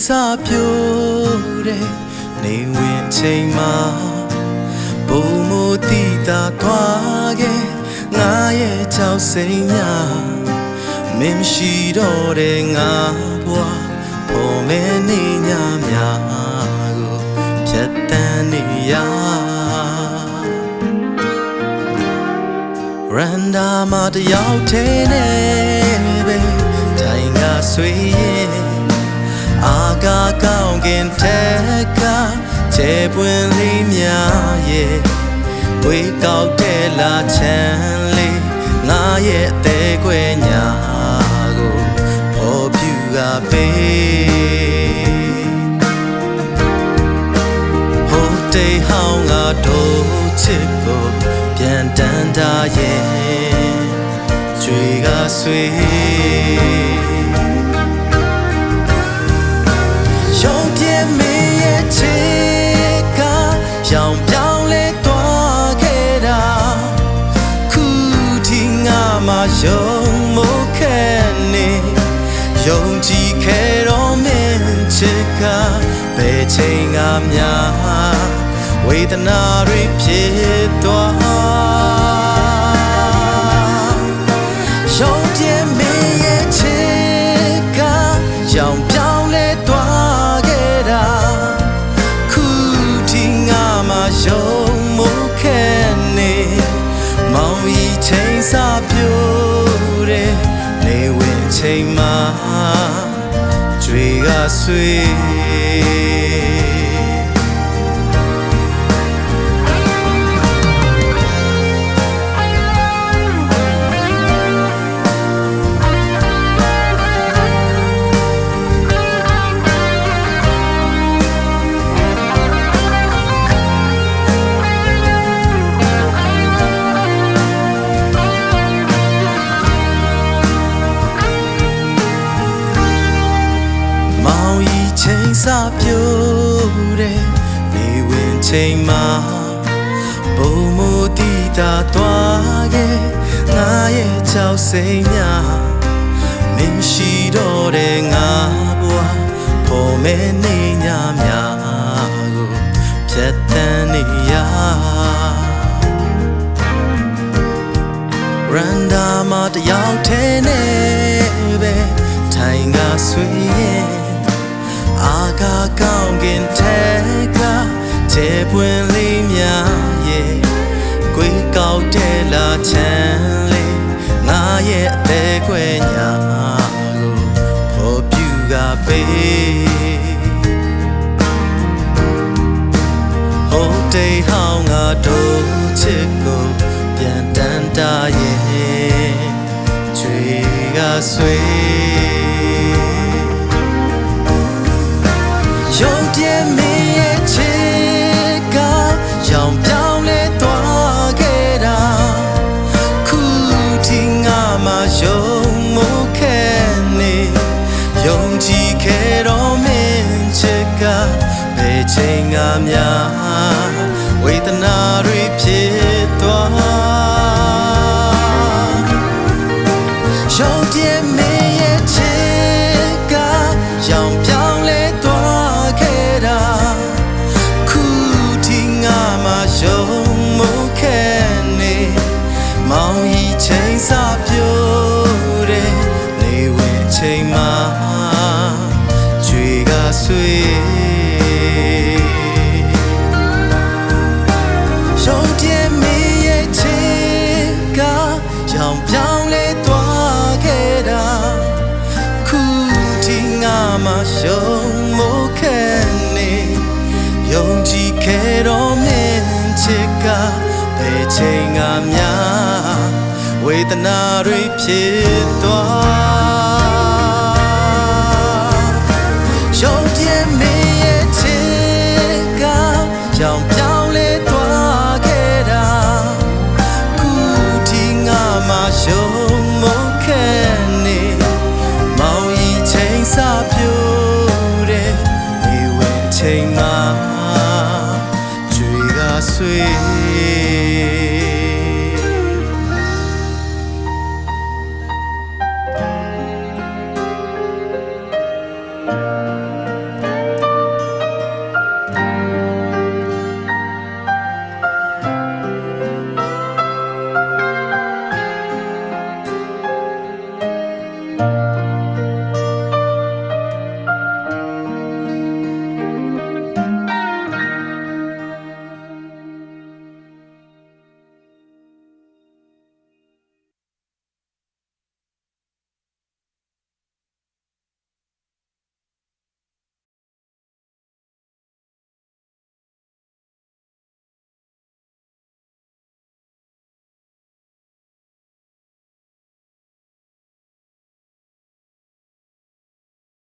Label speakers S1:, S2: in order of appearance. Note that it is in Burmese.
S1: စာပြိုတဲ့နေဝင်ချိန်မှာပုံမူတီတာသွားခဲ့ငါရဲ့ကြောက်စိမ်များမင်းမရှိတော့တဲ့ငါဘဝပေါ်မဲနေညများကိုဖြတ်တန်းနေရရန်ဒါမတယောက်ထဲနဲ့ပဲတိုင်ကဆွေရင်အာကာကောင်းကင်ထက်ကချေပွင့်လေးများရဲ့ဝေကောက်တဲ့လာချမ်းလေးငါရဲ့အသေးခွဲညာကိုပေါ်ပြူကပေးဟိုတေးဟောင်းကတို့ချစ်ကိုပြန်တန်းတာရဲ့ကြွေကဆွေရောင်ပြင်းမင်းရဲ့ချစ်ကရောင်ပြောင်းလဲသွားခဲ့တာခုထိငါမှယုံမို့ခဲ့နေယုံကြည်ခဲ့တော့မင်းချစ်ကဘယ်ချိန်ကများဝေဒနာတွေဖြစ်သွားရောင်ပြင်းမင်းရဲ့ချစ်ကရောင်ပြောင်းလဲသွားခဲ့တာခုထိငါမှယုံမို့ခဲ့နေမောင်ဤချိန်စာပြိုတဲ့နေဝင်ချိန်မှာကြွေကဆွေချိန်စာပြိုတဲ့နေဝင်ချိန်မှာပုံမူတီတာသွားခဲ့ငါရဲ့ကြောက်စိမ်များမင်းရှိတော့တဲ့ငါဘဝပေါ်မဲနေညများကိုဖြတ်တန်းနေရရန်ဒါမတယောက်ထဲနဲ့ပဲထိုင်ကဆွေရင်အာကာကောင်းကင်ထက်ကချေပွင့်လေးများရဲ့ကွေးကောက်တဲ့လာချမ်းလေးငါရဲ့အသေးခွဲညာကိုပေါ်ပြူကပေးဟိုတေးဟောင်းကတို့ချစ်ကိုပြန်တန်းတာရဲ့ကြွေကဆွေရုံပြင်းမင်းရဲ့ချစ်ကရောင်ပြောင်းလဲသွားခဲ့တာခုထိငါမှယုံမို့ခဲ့နေယုံကြည်ခဲ့တော့မင်းချစ်ကဘယ်ချိန်ကများဝေဒနာတွေဖြစ်သွားရုံပြင်းမင်းရဲ့ချစ်ကရောင်ပြောင်းလဲယုံမို့ခဲ့နေမောင်ဤချိန်စာပြိုတဲ့နေဝင်ချိန်မှာကြွေကဆွေရုံပြင်းမင်းရဲ့ချစ်ကရောင်ပြောင်းလဲသွားခဲ့တာခုထိငါမှယုံမို့ခဲ့နေယုံကြည်ခဲ့တော့မင်းချစ်ကဘယ်ချိန်ကများဝေဒနာတွေဖြစ်သွား